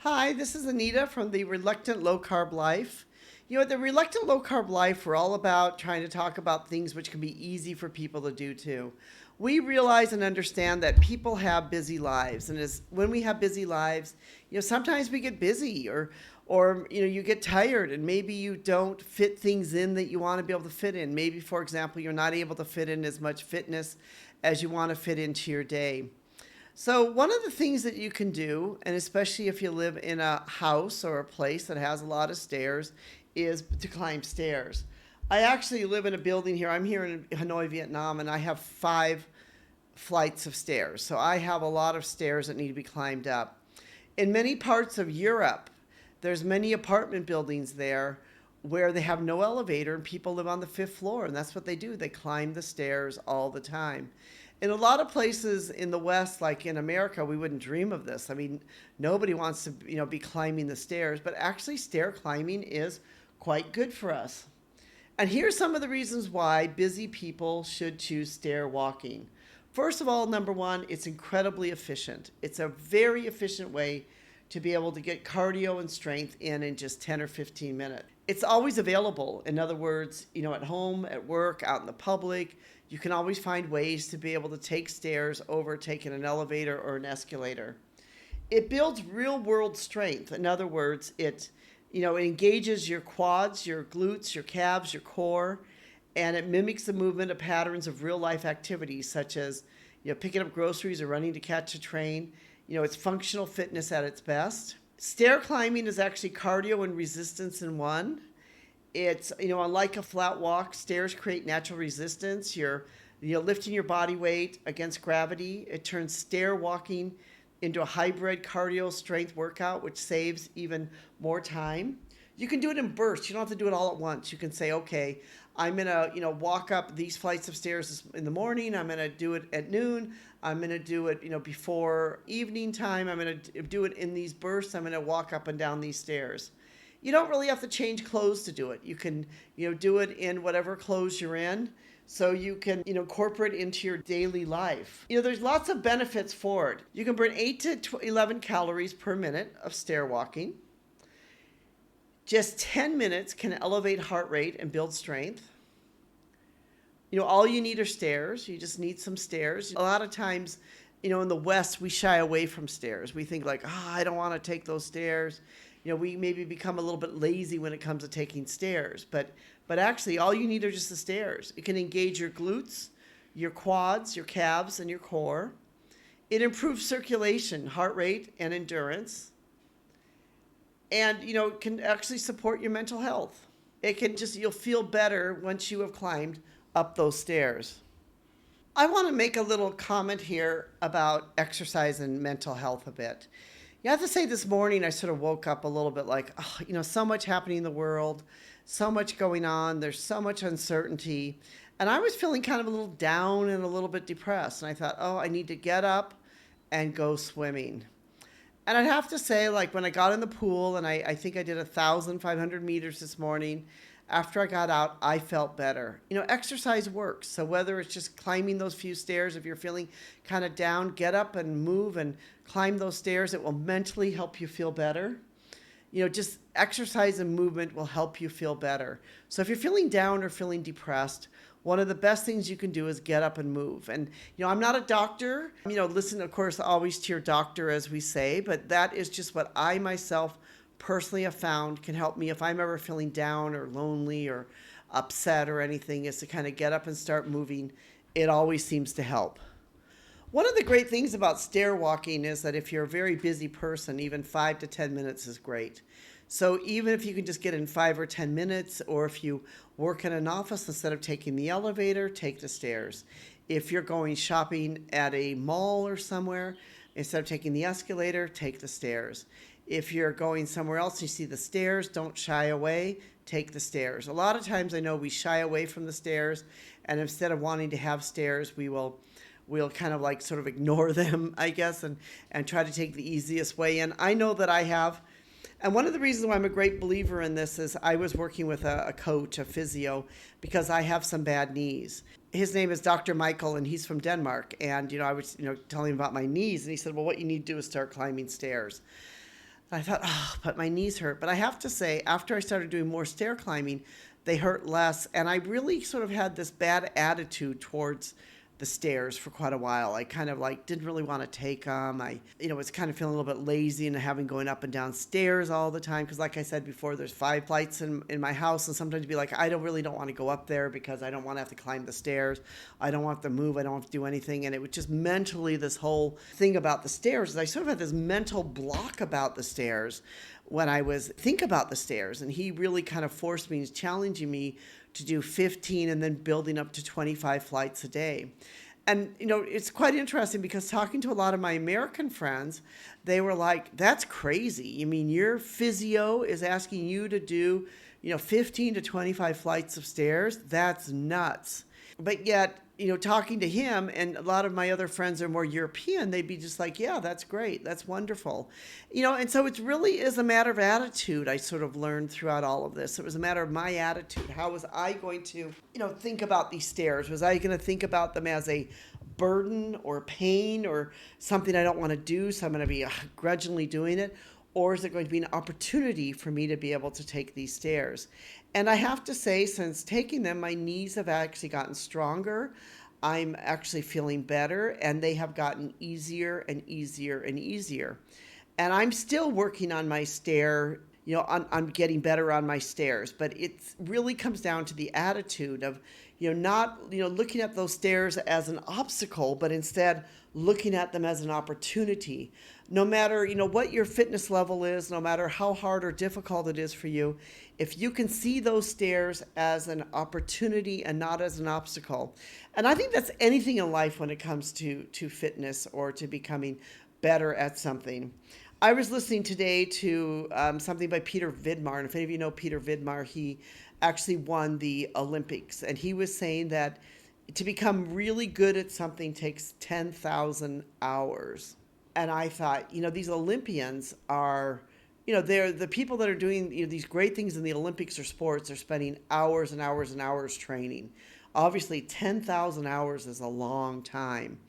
Hi, this is Anita from the Reluctant Low Carb Life. The Reluctant Low Carb Life, we're all about trying to talk about things which can be easy for people to do too. We realize and understand that people have busy lives, and as when we have busy lives, sometimes we get busy or you get tired and maybe you don't fit things in that you want to be able to fit in. Maybe, for example, you're not able to fit in as much fitness as you want to fit into your day. So one of the things that you can do, and especially if you live in a house or a place that has a lot of stairs, is to climb stairs. I actually live in a building here. I'm here in Hanoi, Vietnam, and I have 5 flights of stairs. So I have a lot of stairs that need to be climbed up. In many parts of Europe, there's many apartment buildings there where they have no elevator and people live on the 5th floor, and that's what they do. They climb the stairs all the time. In a lot of places in the West, like in America, we wouldn't dream of this. I mean, nobody wants to, be climbing the stairs, but actually stair climbing is quite good for us. And here's some of the reasons why busy people should choose stair walking. First of all, number one, it's incredibly efficient. It's a very efficient way to be able to get cardio and strength in just 10 or 15 minutes. It's always available. In other words, at home, at work, out in the public, you can always find ways to be able to take stairs over taking an elevator or an escalator. It builds real world strength. In other words, it engages your quads, your glutes, your calves, your core, and it mimics the movement of patterns of real life activities such as, picking up groceries or running to catch a train. It's functional fitness at its best. Stair climbing is actually cardio and resistance in one. It's, unlike a flat walk, stairs create natural resistance. You're lifting your body weight against gravity. It turns stair walking into a hybrid cardio strength workout, which saves even more time. You can do it in bursts. You don't have to do it all at once. You can say, okay, I'm going to, walk up these flights of stairs in the morning. I'm going to do it at noon. I'm going to do it, before evening time. I'm going to do it in these bursts. I'm going to walk up and down these stairs. You don't really have to change clothes to do it. You can, do it in whatever clothes you're in. So you can, incorporate it into your daily life. There's lots of benefits for it. You can burn 8 to 11 calories per minute of stair walking. Just 10 minutes can elevate heart rate and build strength. All you need are stairs. You just need some stairs. A lot of times, in the West, we shy away from stairs. We think like, I don't want to take those stairs. We maybe become a little bit lazy when it comes to taking stairs. But actually, all you need are just the stairs. It can engage your glutes, your quads, your calves, and your core. It improves circulation, heart rate, and endurance. And, it can actually support your mental health. You'll feel better once you have climbed up those stairs. I want to make a little comment here about exercise and mental health a bit. You have to say this morning I sort of woke up a little bit like, so much happening in the world, so much going on, there's so much uncertainty. And I was feeling kind of a little down and a little bit depressed. And I thought, I need to get up and go swimming. And I'd have to say, like when I got in the pool and I think I did 1,500 meters this morning, after I got out, I felt better. Exercise works. So whether it's just climbing those few stairs, if you're feeling kind of down, get up and move and climb those stairs. It will mentally help you feel better. Just exercise and movement will help you feel better. So if you're feeling down or feeling depressed, one of the best things you can do is get up and move. And, I'm not a doctor. Listen, of course, always to your doctor, as we say, but that is just what I myself personally have found can help me if I'm ever feeling down or lonely or upset or anything, is to kind of get up and start moving. It always seems to help. One of the great things about stair walking is that if you're a very busy person, even 5 to 10 minutes is great. So even if you can just get in 5 or 10 minutes, or if you work in an office, instead of taking the elevator, take the stairs. If you're going shopping at a mall or somewhere, instead of taking the escalator, take the stairs. If you're going somewhere else and you see the stairs, don't shy away, take the stairs. A lot of times I know we shy away from the stairs, and instead of wanting to have stairs, we'll kind of like sort of ignore them, I guess, and try to take the easiest way in. I know that I have. And one of the reasons why I'm a great believer in this is I was working with a coach, a physio, because I have some bad knees. His name is Dr. Michael, and he's from Denmark. And, I was, telling him about my knees, and he said, well, what you need to do is start climbing stairs. I thought, oh, but my knees hurt. But I have to say, after I started doing more stair climbing, they hurt less. And I really sort of had this bad attitude towards the stairs for quite a while. I kind of like didn't really want to take them. Was kind of feeling a little bit lazy and having going up and down stairs all the time. Because like I said before, there's 5 flights in my house. And sometimes you'd be like, I don't want to go up there because I don't want to have to climb the stairs. I don't want to move. I don't have to do anything. And it was just mentally this whole thing about the stairs. I sort of had this mental block about the stairs when I was think about the stairs. And he really kind of forced me, challenging me to do 15 and then building up to 25 flights a day. And, it's quite interesting because talking to a lot of my American friends, they were like, that's crazy. I mean, your physio is asking you to do, 15 to 25 flights of stairs. That's nuts. But yet, talking to him and a lot of my other friends are more European, they'd be just like, yeah, that's great. That's wonderful. And so it really is a matter of attitude. I sort of learned throughout all of this. It was a matter of my attitude. How was I going to, think about these stairs? Was I going to think about them as a burden or pain or something I don't want to do, so I'm going to be grudgingly doing it? Or is it going to be an opportunity for me to be able to take these stairs? And I have to say, since taking them, my knees have actually gotten stronger. I'm actually feeling better, and they have gotten easier and easier and easier. And I'm still working on my stair, I'm getting better on my stairs, but it really comes down to the attitude of, not, looking at those stairs as an obstacle, but instead looking at them as an opportunity. No matter, what your fitness level is, no matter how hard or difficult it is for you, if you can see those stairs as an opportunity and not as an obstacle. And I think that's anything in life when it comes to fitness or to becoming better at something. I was listening today to something by Peter Vidmar, and if any of you know Peter Vidmar, he actually won the Olympics, and he was saying that to become really good at something takes 10,000 hours. And I thought, these Olympians are, they're the people that are doing these great things in the Olympics or sports are spending hours and hours and hours training. Obviously, 10,000 hours is a long time.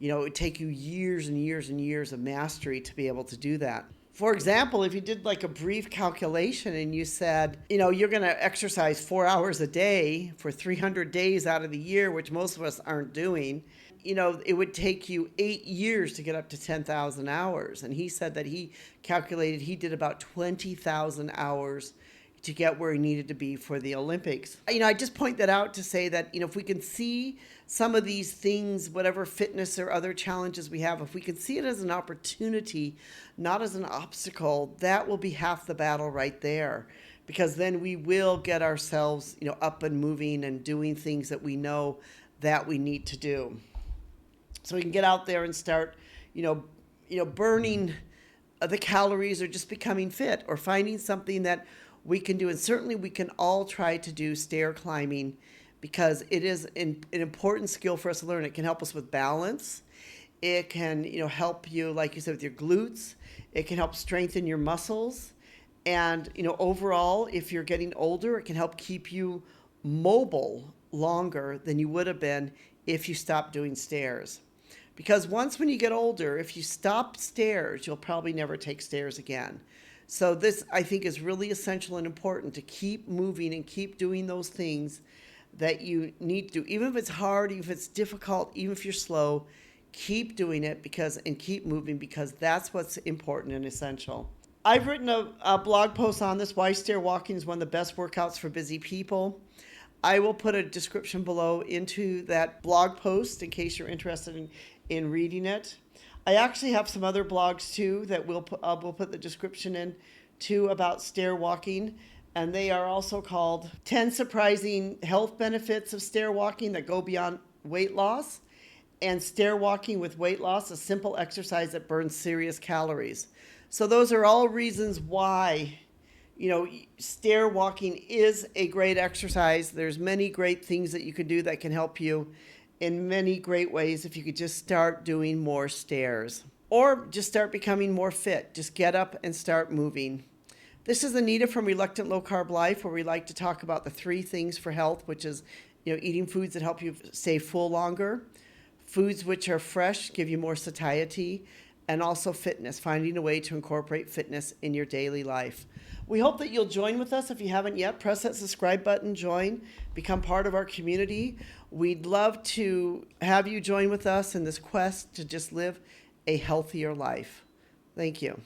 It would take you years and years and years of mastery to be able to do that. For example, if you did like a brief calculation and you said, you're going to exercise 4 hours a day for 300 days out of the year, which most of us aren't doing, it would take you 8 years to get up to 10,000 hours. And he said that he calculated he did about 20,000 hours to get where he needed to be for the Olympics. I just point that out to say that, if we can see some of these things, whatever fitness or other challenges we have, if we can see it as an opportunity, not as an obstacle, that will be half the battle right there. Because then we will get ourselves, up and moving and doing things that we know that we need to do. So we can get out there and start, burning the calories or just becoming fit or finding something that we can do. And certainly we can all try to do stair climbing because it is an important skill for us to learn. It can help us with balance. It can, help you, like you said, with your glutes. It can help strengthen your muscles. And, overall, if you're getting older, it can help keep you mobile longer than you would have been if you stopped doing stairs. Because once when you get older, if you stop stairs, you'll probably never take stairs again. So this, I think, is really essential and important to keep moving and keep doing those things that you need to do. Even if it's hard, even if it's difficult, even if you're slow, keep doing it and keep moving because that's what's important and essential. I've written a blog post on this, why stair walking is one of the best workouts for busy people. I will put a description below into that blog post in case you're interested in reading it. I actually have some other blogs too that we'll put the description in too about stair walking, and they are also called 10 Surprising Health Benefits of Stair Walking That Go Beyond Weight Loss, and Stair Walking with Weight Loss, a simple exercise that burns serious calories. So those are all reasons why, stair walking is a great exercise. There's many great things that you can do that can help you in many great ways if you could just start doing more stairs or just start becoming more fit. Just get up and start moving. This is Anita from Reluctant Low Carb Life, where we like to talk about the 3 things for health, which is, eating foods that help you stay full longer, foods which are fresh, give you more satiety, and also fitness, finding a way to incorporate fitness in your daily life. We hope that you'll join with us. If you haven't yet, press that subscribe button, join, become part of our community. We'd love to have you join with us in this quest to just live a healthier life. Thank you.